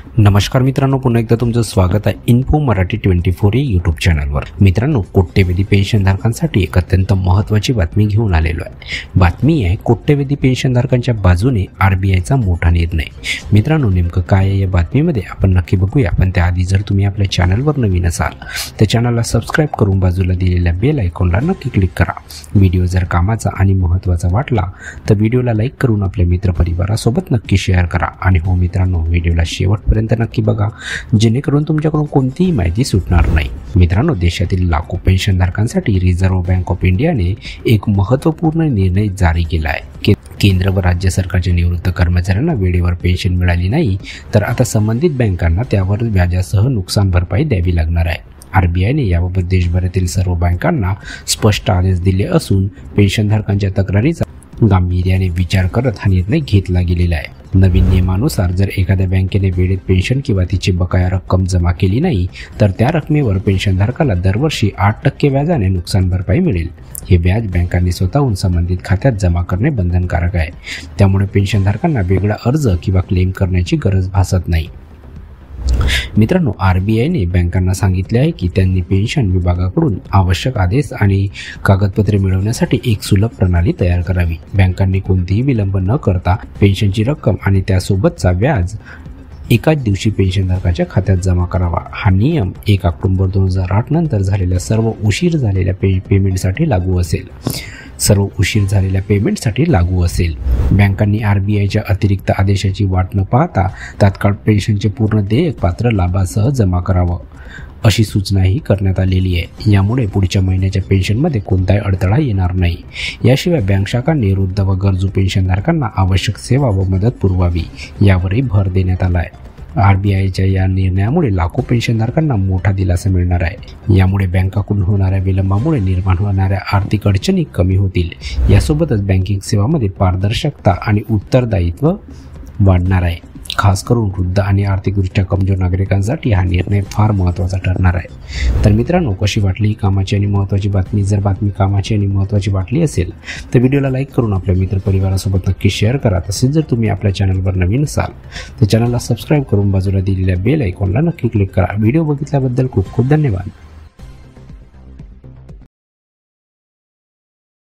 नमस्कार मित्रांनो, पुन्हा एकदा तुमचं स्वागत आहे इन्फो मराठी 24 या यूट्यूब चॅनलवर। मित्रांनो, कोट्यवधी पेन्शनधारकांसाठी एक अत्यंत महत्त्वाची बातमी घेऊन आलेलो आहे। बातमी आहे कोट्यवधी पेन्शनधारकांच्या बाजूने आरबीआयचा मोठा निर्णय। मित्रांनो, नेमकं काय आहे या बातमीमध्ये आपण नक्की बघूया। पण त्याआधी जर तुम्ही आपल्या चॅनलवर नवीन असाल तर चॅनलला सबस्क्राइब करून बाजूला दिलेल्या बेल आयकॉनला नक्की क्लिक करा। व्हिडिओ जर कामाचा आणि महत्त्वाचा वाटला तर व्हिडिओला लाईक करून आपल्या मित्रपरिवारासोबत नक्की शेअर करा। आणि हो मित्रांनो, व्हिडिओला शेवटपर्यंत नक्की बघा, जेणेकरून तुमच्याकडून कोणतीही माहिती सुटणार नाही। मित्रांनो, देशातील लाखो पेन्शनधारकांसाठी रिझर्व्ह बँक ऑफ इंडियाने एक महत्त्वपूर्ण निर्णय जारी केला आहे। केंद्र व राज्य सरकारच्या निवृत्त कर्मचाऱ्यांना वेळेवर पेन्शन मिळाली नाही तर आता संबंधित बँकांना त्यावर व्याजासह नुकसान भरपाई द्यावी लागणार आहे। आरबीआयने याबाबत देशभरातील सर्व बँकांना स्पष्ट आदेश दिले असून पेन्शनधारकांच्या तक्रारीचा गांभीर्याने विचार करत हा निर्णय घेतला गेलेला आहे। नवीन नियमानुसार जर एखाद्या बँकेने वेळेत पेन्शन किंवा तिची बकाया रक्कम जमा केली नाही तर त्या रकमेवर पेन्शनधारकाला दरवर्षी 8% व्याजाने नुकसान भरपाई मिळेल। हे व्याज बँकांनी स्वतःहून संबंधित खात्यात जमा करणे बंधनकारक आहे। त्यामुळे पेन्शनधारकांना वेगळा अर्ज किंवा क्लेम करण्याची गरज भासत नाही। मित्रांनो, आरबीआयने बँकांना सांगितले आहे की त्यांनी पेन्शन विभागाकडून आवश्यक आदेश आणि कागदपत्रे मिळवण्यासाठी एक सुलभ प्रणाली तयार करावी। बँकांनी कोणतीही विलंब न करता पेन्शनची रक्कम आणि त्यासोबतचा व्याज एकाच दिवशी पेन्शनधारकाच्या खात्यात जमा करावा। हा नियम 1 ऑक्टोबर 2008 नंतर झालेल्या सर्व उशीर झालेल्या पेमेंटसाठी लागू असेल। बँकांनी आरबीआयच्या अतिरिक्त आदेशाची वाट न पाहता तात्काळ पेन्शनचे पूर्ण देयक पात्र लाभासह जमा करावं, अशी सूचनाही करण्यात आलेली आहे। यामुळे पुढच्या महिन्याच्या पेन्शनमध्ये कोणताही अडथळा येणार नाही। याशिवाय बँक शाखांनी वृद्ध व गरजू पेन्शनधारकांना आवश्यक सेवा व मदत पुरवावी यावरही भर देण्यात आला आहे। आरबीआयच्या या निर्णयामुळे लाखो पेन्शनधारकांना मोठा दिलासा मिळणार आहे। यामुळे बँकाकडून होणाऱ्या विलंबामुळे निर्माण होणाऱ्या आर्थिक अडचणी कमी होतील। यासोबतच बँकिंग सेवामध्ये पारदर्शकता आणि उत्तरदायित्व वाढणार आहे। खास करून वृद्ध आणि आर्थिकदृष्ट्या कमजोर नागरिकांसाठी हा निर्णय फार महत्त्वाचा ठरणार आहे। तर मित्रांनो, कशी वाटली ही कामाची आणि महत्त्वाची बातमी? जर बातमी कामाची आणि महत्त्वाची वाटली असेल तर व्हिडिओला लाईक करून आपल्या मित्रपरिवारासोबत नक्की शेअर करा। तसेच जर तुम्ही आपल्या चॅनलवर नवीन असाल तर चॅनलला सबस्क्राईब करून बाजूला दिलेल्या बेल आयकॉनला नक्की क्लिक करा। व्हिडिओ बघितल्याबद्दल खूप खूप धन्यवाद।